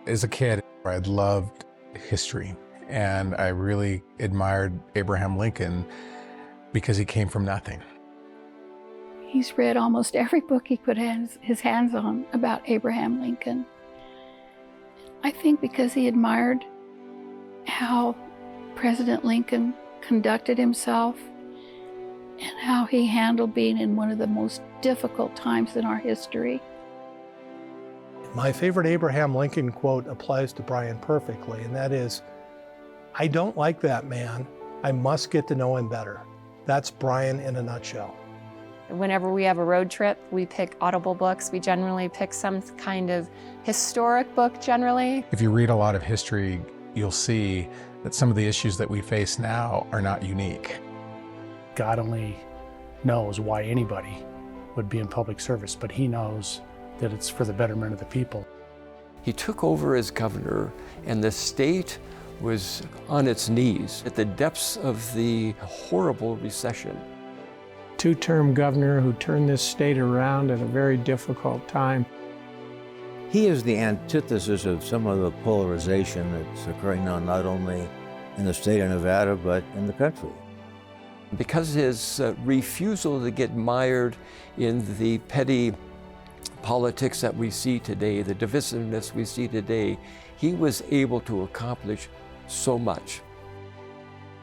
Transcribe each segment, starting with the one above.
As a kid, I loved history, and I really admired Abraham Lincoln because he came from nothing. He's read almost every book he put his hands on about Abraham Lincoln. I think because he admired how President Lincoln conducted himself and how he handled being in one of the most difficult times in our history. My favorite Abraham Lincoln quote applies to Brian perfectly, and that is, "I don't like that man. I must get to know him better." That's Brian in a nutshell. Whenever we have a road trip, we pick audible books. We generally pick some kind of historic book generally. If you read a lot of history, you'll see that some of the issues that we face now are not unique. God only knows why anybody would be in public service, but he knows that it's for the betterment of the people. He took over as governor, and the state was on its knees at the depths of the horrible recession. Two-term governor who turned this state around at a very difficult time. He is the antithesis of some of the polarization that's occurring now, not only in the state of Nevada, but in the country. Because his refusal to get mired in the petty politics that we see today, the divisiveness we see today, he was able to accomplish so much.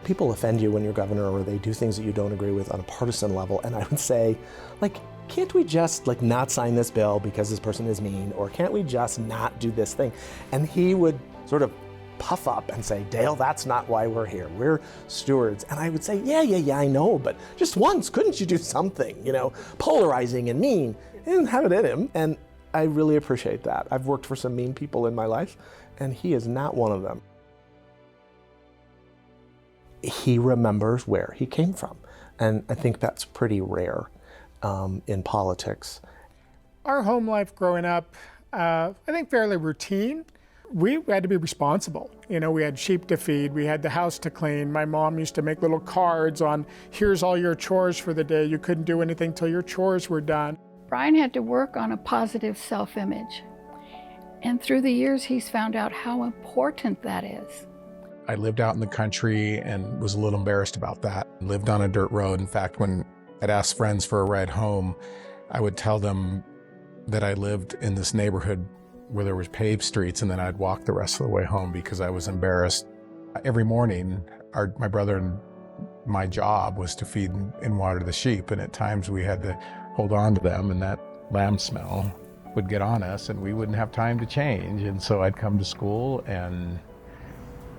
People offend you when you're governor, or they do things that you don't agree with on a partisan level, and I would say, can't we just not sign this bill because this person is mean, or can't we just not do this thing? And he would sort of puff up and say, "Dale, that's not why we're here. We're stewards." And I would say, yeah, I know, but just once, couldn't you do something, polarizing and mean? He didn't have it in him, and I really appreciate that. I've worked for some mean people in my life, and he is not one of them. He remembers where he came from, and I think that's pretty rare in politics. Our home life growing up, I think fairly routine. We had to be responsible. We had sheep to feed, we had the house to clean. My mom used to make little cards on, here's all your chores for the day. You couldn't do anything till your chores were done. Brian had to work on a positive self-image. And through the years, he's found out how important that is. I lived out in the country and was a little embarrassed about that. Lived on a dirt road. In fact, when I'd ask friends for a ride home, I would tell them that I lived in this neighborhood where there was paved streets, and then I'd walk the rest of the way home because I was embarrassed. Every morning, my brother and my job was to feed and water the sheep, and at times we had to hold on to them, and that lamb smell would get on us, and we wouldn't have time to change. And so I'd come to school and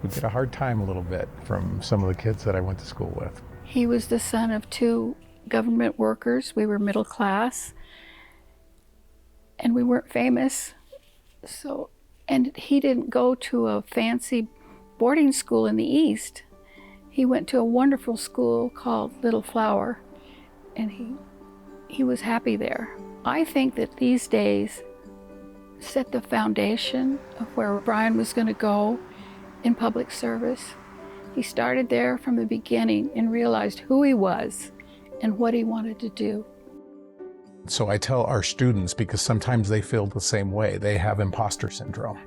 would get a hard time a little bit from some of the kids that I went to school with. He was the son of two government workers. We were middle class, and we weren't famous. And he didn't go to a fancy boarding school in the East. He went to a wonderful school called Little Flower, and he was happy there. I think that these days set the foundation of where Brian was going to go in public service. He started there from the beginning and realized who he was and what he wanted to do. So I tell our students, because sometimes they feel the same way, they have imposter syndrome.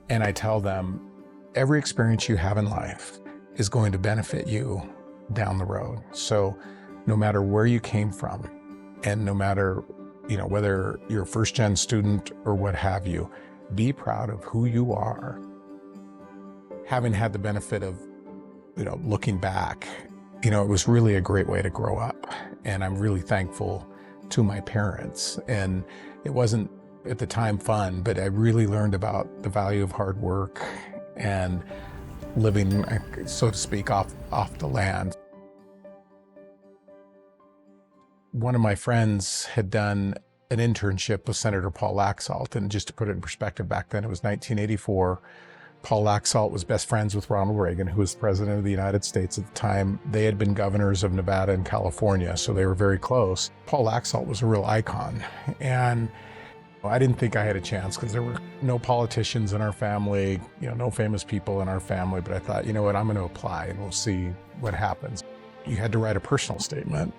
And I tell them, every experience you have in life is going to benefit you down the road. So no matter where you came from, and no matter, whether you're a first-gen student or what have you, be proud of who you are. Having had the benefit of, looking back, it was really a great way to grow up. And I'm really thankful to my parents. And it wasn't at the time fun, but I really learned about the value of hard work and living, so to speak, off the land. One of my friends had done an internship with Senator Paul Laxalt, and just to put it in perspective, back then it was 1984. Paul Laxalt was best friends with Ronald Reagan, who was president of the United States at the time. They had been governors of Nevada and California, so they were very close. Paul Laxalt was a real icon, and I didn't think I had a chance because there were no politicians in our family, no famous people in our family, but I thought, I'm going to apply and we'll see what happens. You had to write a personal statement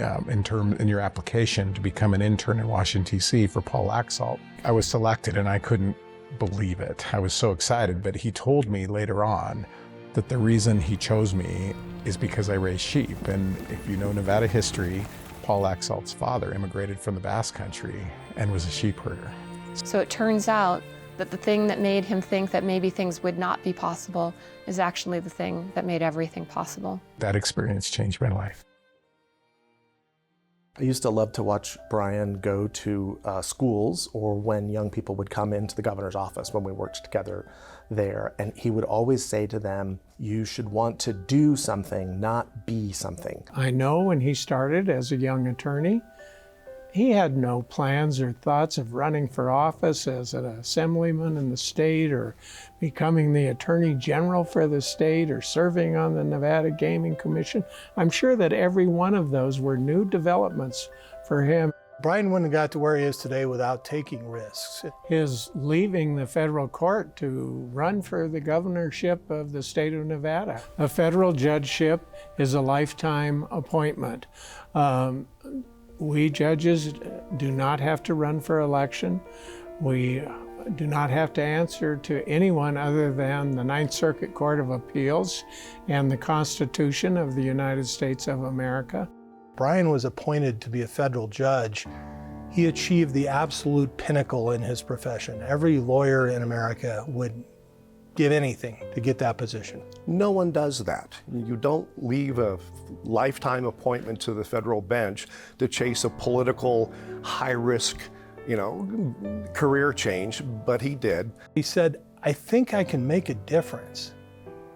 in your application to become an intern in Washington, D.C. for Paul Laxalt. I was selected, and I couldn't believe it. I was so excited, but he told me later on that the reason he chose me is because I raise sheep. And if you know Nevada history, Paul Axelt's father immigrated from the Basque Country and was a sheep herder. So it turns out that the thing that made him think that maybe things would not be possible is actually the thing that made everything possible. That experience changed my life. I used to love to watch Brian go to schools, or when young people would come into the governor's office when we worked together there, and he would always say to them, you should want to do something, not be something. I know when he started as a young attorney, he had no plans or thoughts of running for office as an assemblyman in the state, or becoming the attorney general for the state, or serving on the Nevada Gaming Commission. I'm sure that every one of those were new developments for him. Brian wouldn't have got to where he is today without taking risks. His leaving the federal court to run for the governorship of the state of Nevada. A federal judgeship is a lifetime appointment. We judges do not have to run for election. We do not have to answer to anyone other than the Ninth Circuit Court of Appeals and the Constitution of the United States of America. Brian was appointed to be a federal judge. He achieved the absolute pinnacle in his profession. Every lawyer in America would give anything to get that position. No one does that. You don't leave a lifetime appointment to the federal bench to chase a political, high-risk, career change, but he did. He said, I think I can make a difference.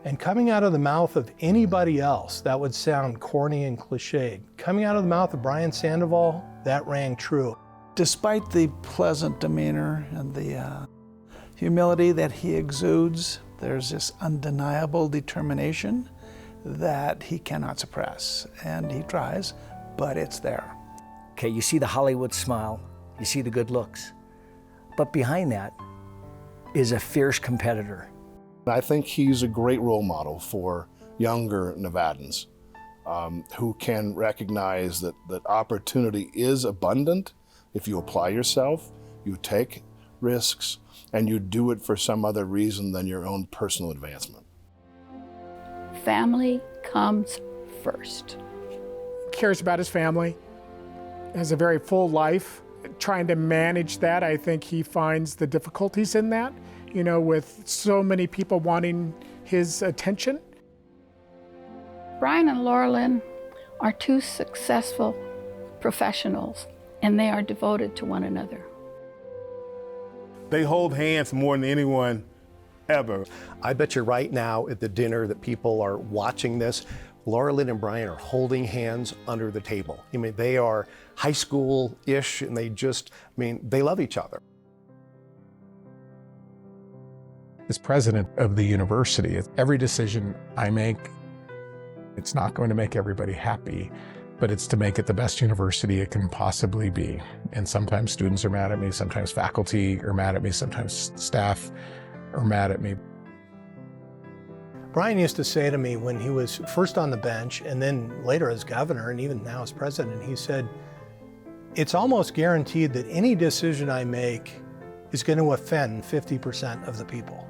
And coming out of the mouth of anybody else, that would sound corny and cliched. Coming out of the mouth of Brian Sandoval, that rang true. Despite the pleasant demeanor and the humility that he exudes, there's this undeniable determination that he cannot suppress. And he tries, but it's there. Okay, you see the Hollywood smile, you see the good looks, but behind that is a fierce competitor. I think he's a great role model for younger Nevadans who can recognize that opportunity is abundant if you apply yourself, you take risks, and you do it for some other reason than your own personal advancement. Family comes first. Cares about his family, has a very full life. Trying to manage that, I think he finds the difficulties in that, with so many people wanting his attention. Brian and Laurelyn are two successful professionals, and they are devoted to one another. They hold hands more than anyone ever. I bet you right now at the dinner that people are watching this, Laurelyn and Brian are holding hands under the table. They are high school-ish, and they love each other. As president of the university, every decision I make, it's not going to make everybody happy, but it's to make it the best university it can possibly be. And sometimes students are mad at me, sometimes faculty are mad at me, sometimes staff are mad at me. Brian used to say to me when he was first on the bench and then later as governor and even now as president, he said, it's almost guaranteed that any decision I make is going to offend 50% of the people.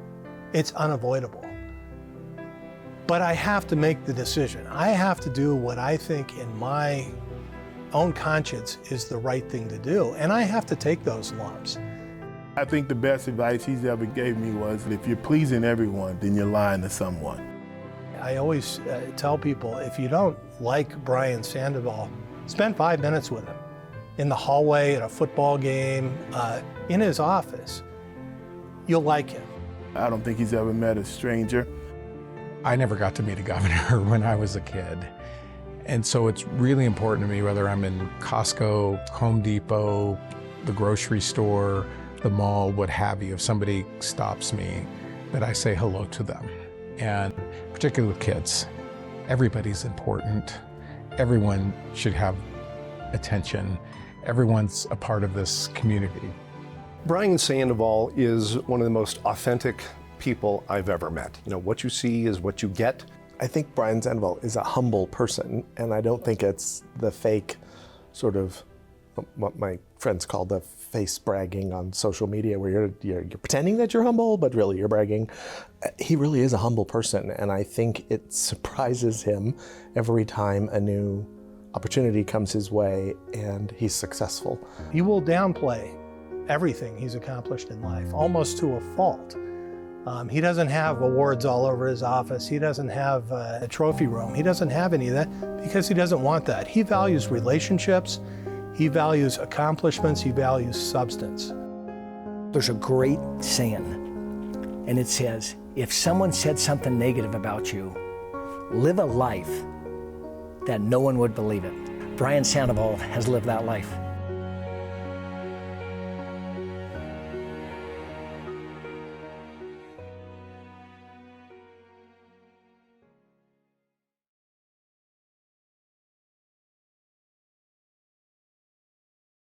It's unavoidable. But I have to make the decision. I have to do what I think in my own conscience is the right thing to do. And I have to take those lumps. I think the best advice he's ever gave me was, if you're pleasing everyone, then you're lying to someone. I always tell people, if you don't like Brian Sandoval, spend 5 minutes with him in the hallway, at a football game, in his office. You'll like him. I don't think he's ever met a stranger. I never got to meet a governor when I was a kid. And so it's really important to me, whether I'm in Costco, Home Depot, the grocery store, the mall, what have you, if somebody stops me, that I say hello to them. And particularly with kids, everybody's important. Everyone should have attention. Everyone's a part of this community. Brian Sandoval is one of the most authentic people I've ever met. What you see is what you get. I think Brian Sandoval is a humble person, and I don't think it's the fake sort of what my friends call the face bragging on social media, where you're pretending that you're humble, but really you're bragging. He really is a humble person, and I think it surprises him every time a new opportunity comes his way and he's successful. He will downplay everything he's accomplished in life, almost to a fault. He doesn't have awards all over his office. He doesn't have a trophy room. He doesn't have any of that because he doesn't want that. He values relationships. He values accomplishments. He values substance. There's a great saying, and it says, if someone said something negative about you, live a life that no one would believe it. Brian Sandoval has lived that life.